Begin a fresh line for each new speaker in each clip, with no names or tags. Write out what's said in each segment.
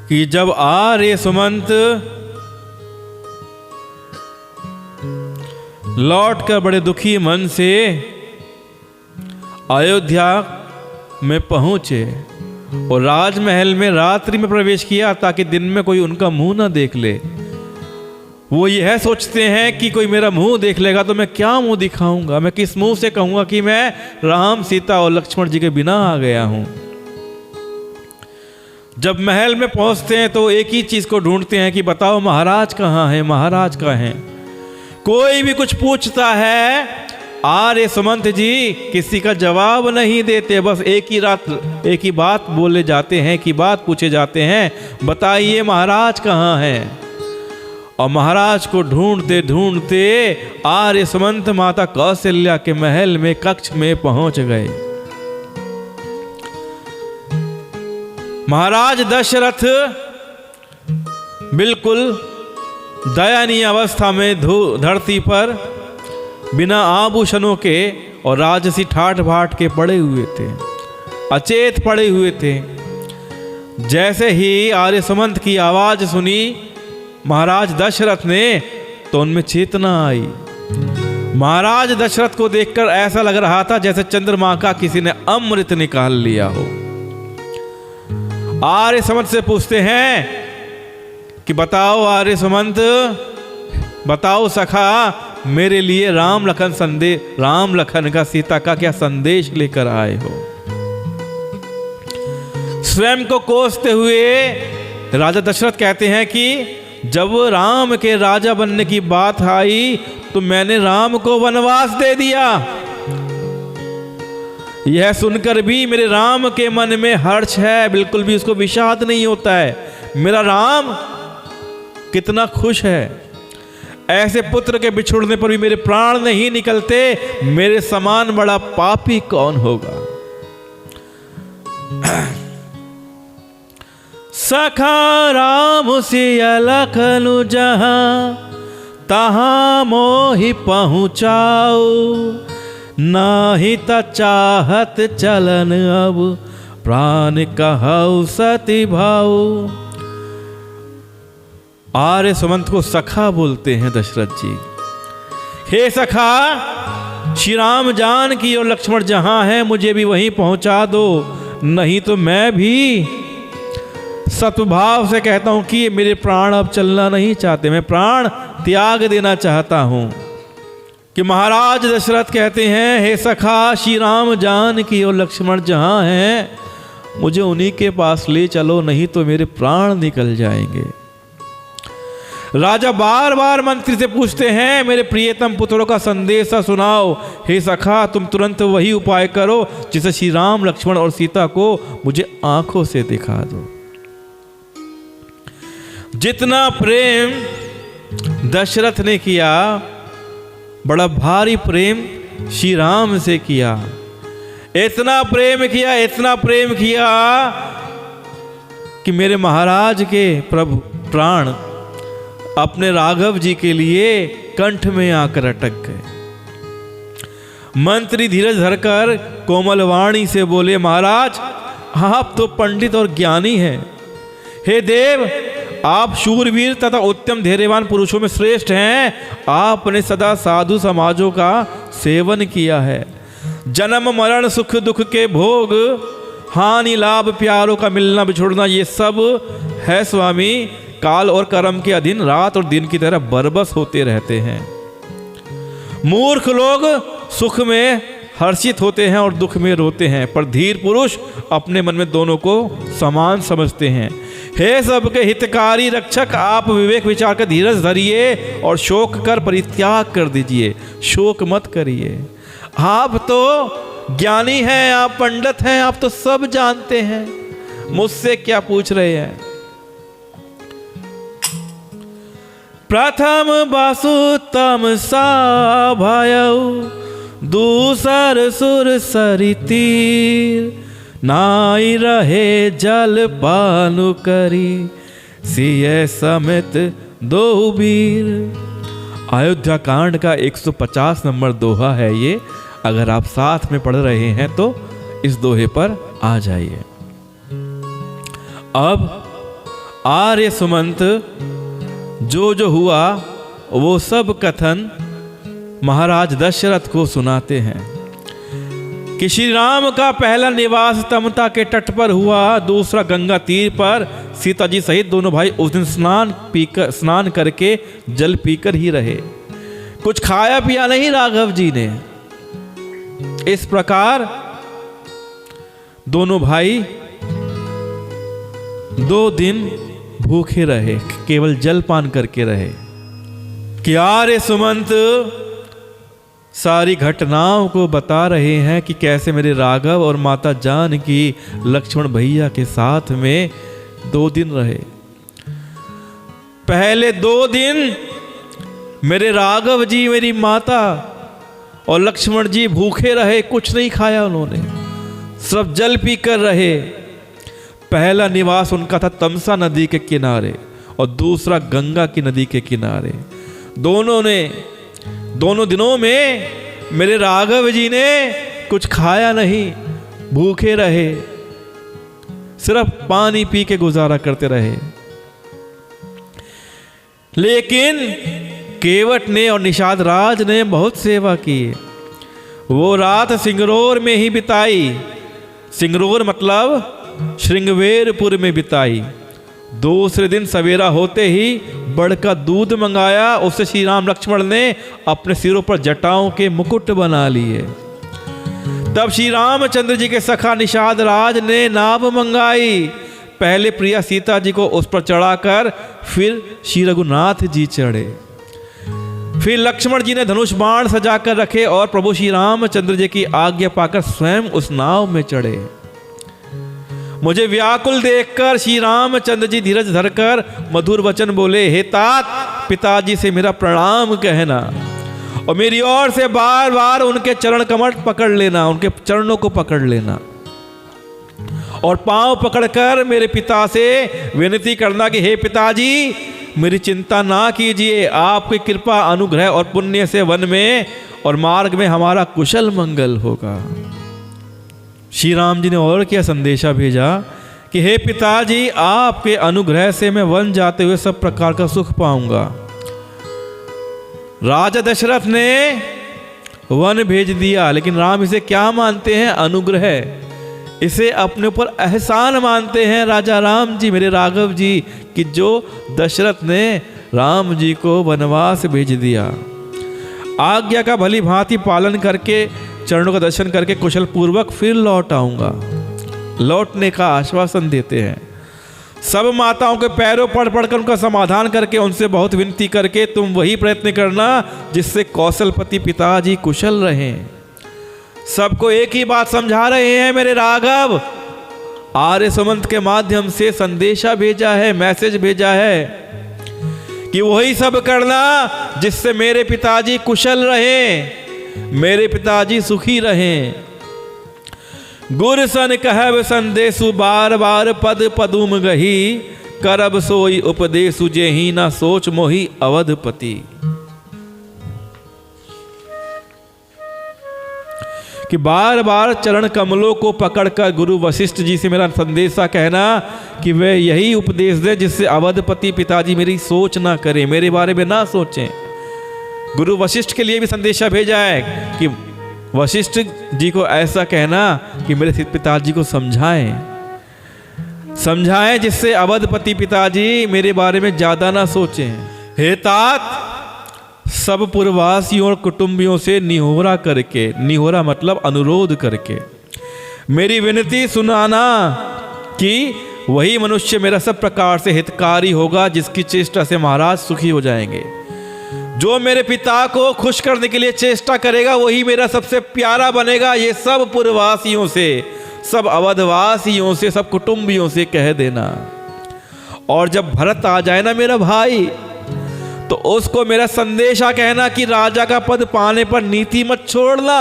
कि जब आर्य सुमंत लौट कर बड़े दुखी मन से अयोध्या में पहुंचे और राजमहल में रात्रि में प्रवेश किया ताकि दिन में कोई उनका मुंह ना देख ले। वो यह सोचते हैं कि कोई मेरा मुंह देख लेगा तो मैं क्या मुंह दिखाऊंगा, मैं किस मुंह से कहूंगा कि मैं राम सीता और लक्ष्मण जी के बिना आ गया हूं। जब महल में पहुंचते हैं तो एक ही चीज को ढूंढते हैं कि बताओ महाराज कहाँ हैं, महाराज कहाँ हैं। कोई भी कुछ पूछता है, आर्य सुमंत जी किसी का जवाब नहीं देते, बस एक ही बात बोले जाते हैं, कि बात पूछे जाते हैं, बताइए महाराज कहाँ हैं। और महाराज को ढूंढते ढूंढते आर्य सुमंत माता कौशल्या के महल में कक्ष में पहुंच गए। महाराज दशरथ बिल्कुल दयनीय अवस्था में धरती पर बिना आभूषणों के और राजसी ठाठ बाट के पड़े हुए थे, अचेत पड़े हुए थे। जैसे ही आर्य सुमंत की आवाज सुनी महाराज दशरथ ने तो उनमें चेतना आई। महाराज दशरथ को देखकर ऐसा लग रहा था जैसे चंद्रमा का किसी ने अमृत निकाल लिया हो। आर्य सुमंत से पूछते हैं कि बताओ आर्य सुमंत, बताओ सखा, मेरे लिए राम लखन का सीता का क्या संदेश लेकर आए हो। स्वयं को कोसते हुए राजा दशरथ कहते हैं कि जब राम के राजा बनने की बात आई तो मैंने राम को वनवास दे दिया। यह सुनकर भी मेरे राम के मन में हर्ष है, बिल्कुल भी उसको विषाद नहीं होता है। मेरा राम कितना खुश है। ऐसे पुत्र के बिछुड़ने पर भी मेरे प्राण नहीं निकलते, मेरे समान बड़ा पापी कौन होगा। सखा राम सिया लखनु जहां तहां मोहि पहुँचाओ, नाही त चाहत चलन अब प्राण कहौ सती भाओ। आर्य सुमंत को सखा बोलते हैं दशरथ जी। हे सखा, श्री राम जान की और लक्ष्मण जहां है मुझे भी वहीं पहुंचा दो, नहीं तो मैं भी सत्भाव से कहता हूं कि मेरे प्राण अब चलना नहीं चाहते, मैं प्राण त्याग देना चाहता हूं। कि महाराज दशरथ कहते हैं, हे सखा, श्री राम जान की और लक्ष्मण जहां हैं मुझे उन्हीं के पास ले चलो, नहीं तो मेरे प्राण निकल जाएंगे। राजा बार बार मंत्री से पूछते हैं, मेरे प्रियतम पुत्रों का संदेशा सुनाओ। हे सखा, तुम तुरंत वही उपाय करो जिसे श्री राम लक्ष्मण और सीता को मुझे आंखों से दिखा दो। जितना प्रेम दशरथ ने किया, बड़ा भारी प्रेम श्री राम से किया। इतना प्रेम किया, इतना प्रेम किया कि मेरे महाराज के प्रभु प्राण अपने राघव जी के लिए कंठ में आकर अटक गए। मंत्री धीरज धरकर कोमल वाणी से बोले, महाराज आप तो पंडित और ज्ञानी हैं। हे देव, आप शूरवीर तथा उत्तम धैर्यवान पुरुषों में श्रेष्ठ हैं। आपने सदा साधु समाजों का सेवन किया है। जन्म मरण सुख दुख के भोग, हानि लाभ प्यारों का मिलना बिछुड़ना, ये सब है स्वामी काल और कर्म के अधीन रात और दिन की तरह बरबस होते रहते हैं। मूर्ख लोग सुख में हर्षित होते हैं और दुख में रोते हैं, पर धीर पुरुष अपने मन में दोनों को समान समझते हैं। हे सबके हितकारी रक्षक, आप विवेक विचार कर धीरज धरिए और शोक कर परित्याग कर दीजिए। शोक मत करिए। आप तो ज्ञानी हैं, आप पंडित हैं, आप तो सब जानते हैं, मुझसे क्या पूछ रहे हैं। प्रथम वासुतम सा भयउ, दूसर सुर सरि तीर, नाई रहे जल पानु करी, सिय समेत दो वीर। अयोध्या कांड का 150 नंबर दोहा है ये। अगर आप साथ में पढ़ रहे हैं तो इस दोहे पर आ जाइए। अब आर्य सुमंत जो जो हुआ वो सब कथन महाराज दशरथ को सुनाते हैं कि श्री राम का पहला निवास तमता के तट पर हुआ, दूसरा गंगा तीर पर सीता जी सहित दोनों भाई उस दिन स्नान करके जल पीकर ही रहे, कुछ खाया पिया नहीं राघव जी ने। इस प्रकार दोनों भाई 2 दिन भूखे रहे, केवल जलपान करके रहे। कि आर्य सुमंत सारी घटनाओं को बता रहे हैं कि कैसे मेरे राघव और माता जानकी लक्ष्मण भैया के साथ में 2 दिन रहे। पहले 2 दिन मेरे राघव जी, मेरी माता और लक्ष्मण जी भूखे रहे, कुछ नहीं खाया उन्होंने, सब जल पी कर रहे। पहला निवास उनका था तमसा नदी के किनारे और दूसरा गंगा की नदी के किनारे। दोनों दिनों में मेरे राघव जी ने कुछ खाया नहीं, भूखे रहे, सिर्फ पानी पी के गुजारा करते रहे। लेकिन केवट ने और निषाद राज ने बहुत सेवा की। वो रात सिंगरौर में ही बिताई, सिंगरौर मतलब श्रृंगवेरपुर में बिताई। दूसरे दिन सवेरा होते ही बड़ का दूध मंगाया, उससे श्री राम लक्ष्मण ने अपने सिरों पर जटाओं के मुकुट बना लिए। तब श्री रामचंद्र जी के सखा निषाद राज ने नाव मंगाई, पहले प्रिया सीता जी को उस पर चढ़ाकर फिर श्री रघुनाथ जी चढ़े। फिर लक्ष्मण जी ने धनुष बाण सजाकर रखे और प्रभु श्री रामचंद्र जी की आज्ञा पाकर स्वयं उस नाव में चढ़े। मुझे व्याकुल देखकर श्री रामचंद्र जी धीरज धरकर मधुर वचन बोले, हे तात, पिताजी से मेरा प्रणाम कहना और मेरी ओर से बार बार उनके चरण कमल पकड़ लेना, उनके चरणों को पकड़ लेना और पांव पकड़कर मेरे पिता से विनती करना कि हे पिताजी, मेरी चिंता ना कीजिए, आपकी कृपा अनुग्रह और पुण्य से वन में और मार्ग में हमारा कुशल मंगल होगा। श्री राम जी ने और क्या संदेशा भेजा कि हे पिताजी, आपके अनुग्रह से मैं वन जाते हुए सब प्रकार का सुख पाऊंगा। राजा दशरथ ने वन भेज दिया, लेकिन राम इसे क्या मानते हैं? अनुग्रह। इसे अपने ऊपर एहसान मानते हैं राजा राम जी, मेरे राघव जी, कि जो दशरथ ने राम जी को वनवास भेज दिया। आज्ञा का भली भांति पालन करके चरणों का दर्शन करके कुशल पूर्वक फिर लौट आऊंगा, लौटने का आश्वासन देते हैं। सब माताओं के पैरों पड़ पड़कर उनका समाधान करके उनसे बहुत विनती करके तुम वही प्रयत्न करना जिससे कौशलपति पिताजी कुशल रहें। सबको एक ही बात समझा रहे हैं मेरे राघव, आर्य सुमंत के माध्यम से संदेशा भेजा है, मैसेज भेजा है कि वही सब करना जिससे मेरे पिताजी कुशल रहें, मेरे पिताजी सुखी रहें। गुर सन कहब संदेशु बार बार पद पदुम गही, करब सोई उपदेशु जेहि ना सोच मोहि अवधपति। कि बार बार चरण कमलों को पकड़कर गुरु वशिष्ठ जी से मेरा संदेशा कहना कि वे यही उपदेश दे जिससे अवधपति पिताजी मेरी सोच ना करें, मेरे बारे में ना सोचें। गुरु वशिष्ठ के लिए भी संदेशा भेजा है कि वशिष्ठ जी को ऐसा कहना कि मेरे पिताजी को समझाएं जिससे अवधपति पिताजी मेरे बारे में ज्यादा ना सोचें। हे तात, सब पुरवासियों और कुटुंबियों से निहोरा करके, निहोरा मतलब अनुरोध करके, मेरी विनती सुनाना कि वही मनुष्य मेरा सब प्रकार से हितकारी होगा जिसकी चेष्टा से महाराज सुखी हो जाएंगे। जो मेरे पिता को खुश करने के लिए चेष्टा करेगा वही मेरा सबसे प्यारा बनेगा। ये सब पुरवासियों से, सब अवधवासियों से, सब कुटुंबियों से कह देना। और जब भरत आ जाए ना मेरा भाई, तो उसको मेरा संदेशा कहना कि राजा का पद पाने पर नीति मत छोड़ना,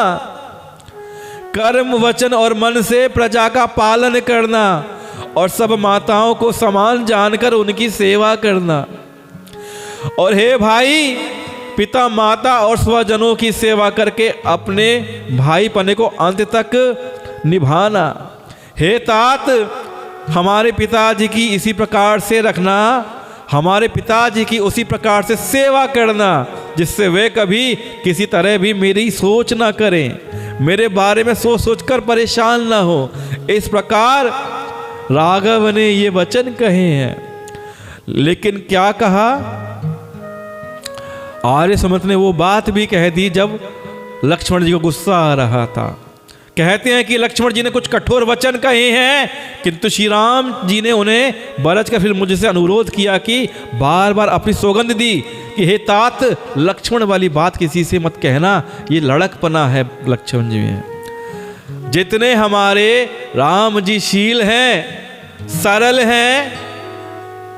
कर्म वचन और मन से प्रजा का पालन करना और सब माताओं को समान जानकर उनकी सेवा करना। और हे भाई, पिता माता और स्वजनों की सेवा करके अपने भाई पने को अंत तक निभाना। हे तात, हमारे पिताजी की इसी प्रकार से रखना, हमारे पिताजी की उसी प्रकार से सेवा करना जिससे वे कभी किसी तरह भी मेरी सोच ना करें, मेरे बारे में सोच सोच कर परेशान ना हो। इस प्रकार राघव ने ये वचन कहे हैं। लेकिन क्या कहा, आर्य सुमंत ने वो बात भी कह दी जब लक्ष्मण जी को गुस्सा आ रहा था। कहते हैं कि लक्ष्मण जी ने कुछ कठोर वचन कहे हैं, किंतु श्री राम जी ने उन्हें बरच कर फिर मुझसे अनुरोध किया कि बार बार अपनी सौगंध दी कि हे तात, लक्ष्मण वाली बात किसी से मत कहना, ये लड़कपना है लक्ष्मण जी में। जितने हमारे राम जी शील हैं, सरल हैं,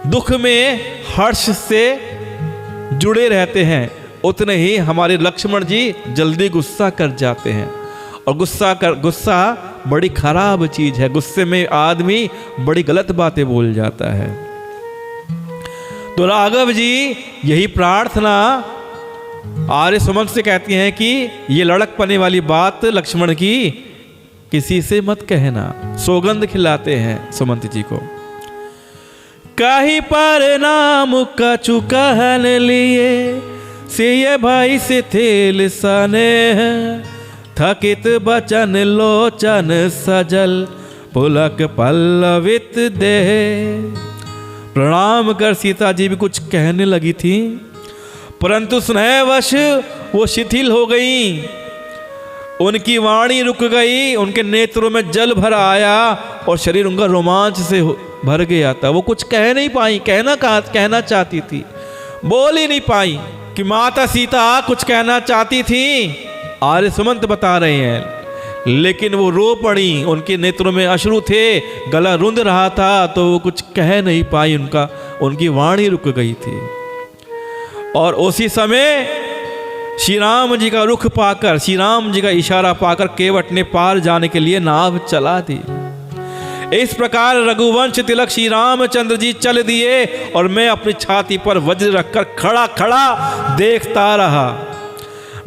दुख में हर्ष से जुड़े रहते हैं, उतने ही हमारे लक्ष्मण जी जल्दी गुस्सा कर जाते हैं। और गुस्सा बड़ी खराब चीज है। गुस्से में आदमी बड़ी गलत बातें बोल जाता है। तो राघव जी यही प्रार्थना आर्य सुमंत से कहती हैं कि ये लड़कपने वाली बात लक्ष्मण की किसी से मत कहना। सौगंध खिलाते हैं सुमंत जी को। कहीं पर नाम का चुकहन लिए से ये भाई से थेल सने, थकित बचन लोचन सजल पुलक पल्लवित देह। प्रणाम कर सीता जी भी कुछ कहने लगी थी, परंतु स्नेहवश वो शिथिल हो गई, उनकी वाणी रुक गई, उनके नेत्रों में जल भर आया और शरीर उनका रोमांच से भर गया था। वो कुछ कह नहीं पाई, कहना चाहती थी, बोल ही नहीं पाई कि माता सीता कुछ कहना चाहती थी। आर्य सुमंत बता रहे हैं, लेकिन वो रो पड़ी, उनके नेत्रों में अश्रु थे, गला रुंध रहा था, तो वो कुछ कह नहीं पाई, उनकी वाणी रुक गई थी। और उसी समय श्री राम जी का रुख पाकर, श्री राम जी का इशारा पाकर केवट ने पार जाने के लिए नाव चला दी। इस प्रकार रघुवंश तिलक श्री रामचंद्र जी चल दिए और मैं अपनी छाती पर वज्र रखकर खड़ा खड़ा देखता रहा।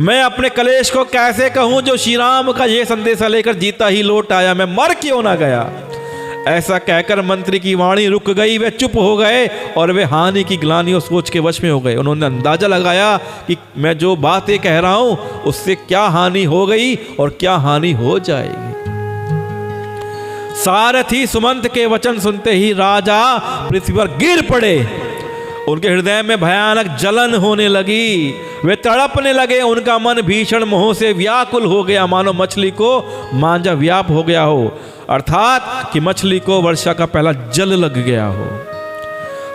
मैं अपने कलेश को कैसे कहूं जो श्री राम का यह संदेशा लेकर जीता ही लौट आया, मैं मर क्यों ना गया। ऐसा कहकर मंत्री की वाणी रुक गई, वे चुप हो गए और वे हानि की ग्लानि और सोच के वश में हो गए। उन्होंने अंदाजा लगाया कि मैं जो बातें कह रहा हूं उससे क्या हानि हो गई और क्या हानि हो जाएगी। सारथी सुमंत के वचन सुनते ही राजा पृथ्वी पर गिर पड़े। उनके हृदय में भयानक जलन होने लगी, वे तड़पने लगे, उनका मन भीषण मोह से व्याकुल हो गया, मानो मछली को मांझा व्याप हो गया हो, अर्थात कि मछली को वर्षा का पहला जल लग गया हो।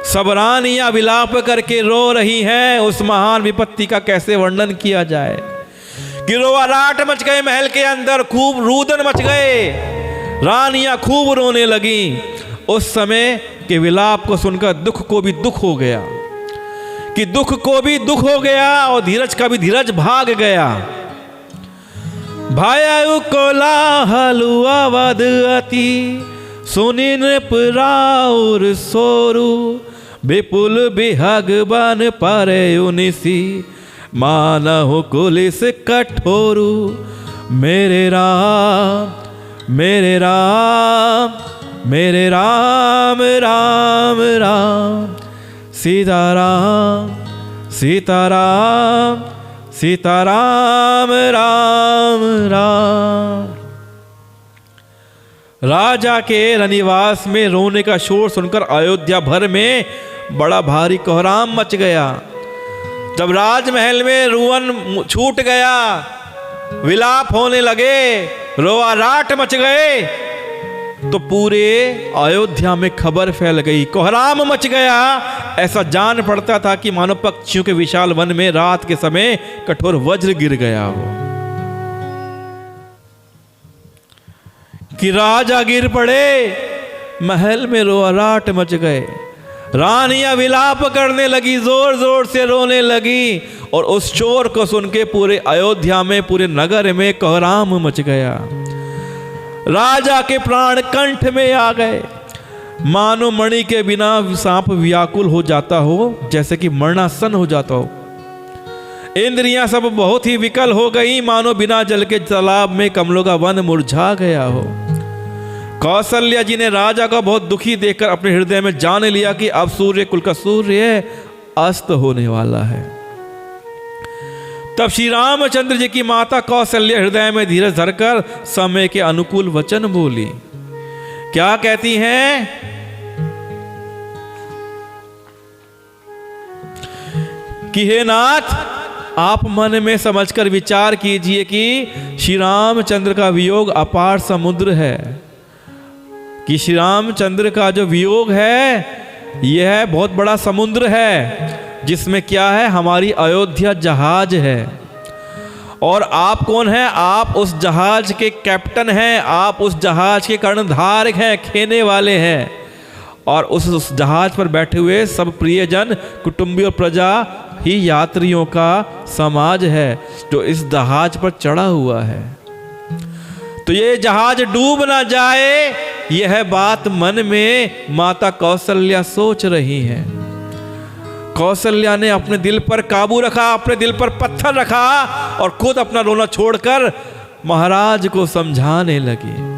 सब रानियां विलाप करके रो रही हैं। उस महान विपत्ति का कैसे वर्णन किया जाए कि रोआराट मच गए, महल के अंदर खूब रुदन मच गए, रानियां खूब रोने लगी। उस समय के विलाप को सुनकर दुख को भी दुख हो गया, कि दुख को भी दुख हो गया और धीरज का भी धीरज भाग गया। भायायु कोलाहलु अवध अति सुनि नृप राउर सोरु, विपुल बिहग बन परेयु निसी मानहु कुलिस कठोरु। मेरे राम मेरे राम मेरे राम राम राम सीताराम सीताराम सीताराम राम राम। राजा के रनिवास में रोने का शोर सुनकर अयोध्या भर में बड़ा भारी कोहराम मच गया। जब राजमहल में रुवन छूट गया, विलाप होने लगे, रोआराट मच गए, तो पूरे अयोध्या में खबर फैल गई, कोहराम मच गया। ऐसा जान पड़ता था कि मानो पक्षियों के विशाल वन में रात के समय कठोर वज्र गिर गया हो, कि राजा गिर पड़े, महल में रोआराट मच गए, रानियां विलाप करने लगी, जोर जोर से रोने लगी, और उस शोर को सुन के पूरे अयोध्या में, पूरे नगर में कोहराम मच गया। राजा के प्राण कंठ में आ गए, मानो मणि के बिना सांप व्याकुल हो जाता हो, जैसे कि मरणासन हो जाता हो। इंद्रियां सब बहुत ही विकल हो गई, मानो बिना जल के तालाब में कमलों का वन मुरझा गया हो। कौशल्या जी ने राजा को बहुत दुखी देखकर अपने हृदय में जान लिया कि अब सूर्य कुल का सूर्य अस्त होने वाला है। तब श्री रामचंद्र जी की माता कौशल्या हृदय में धीरज धरकर समय के अनुकूल वचन बोली। क्या कहती हैं? कि हे नाथ, आप मन में समझकर विचार कीजिए कि श्री रामचंद्र का वियोग अपार समुद्र है, कि श्री रामचंद्र का जो वियोग है यह बहुत बड़ा समुद्र है, जिसमें क्या है, हमारी अयोध्या जहाज है। और आप कौन हैं? आप उस जहाज के कैप्टन हैं, आप उस जहाज के कर्णधारक हैं, खेने वाले हैं। और उस जहाज पर बैठे हुए सब प्रियजन, कुटुंबी और प्रजा ही यात्रियों का समाज है जो इस जहाज पर चढ़ा हुआ है। तो ये जहाज डूब ना जाए, यह बात मन में माता कौशल्या सोच रही हैं। कौशल्या ने अपने दिल पर काबू रखा, अपने दिल पर पत्थर रखा और खुद अपना रोना छोड़कर महाराज को समझाने लगी।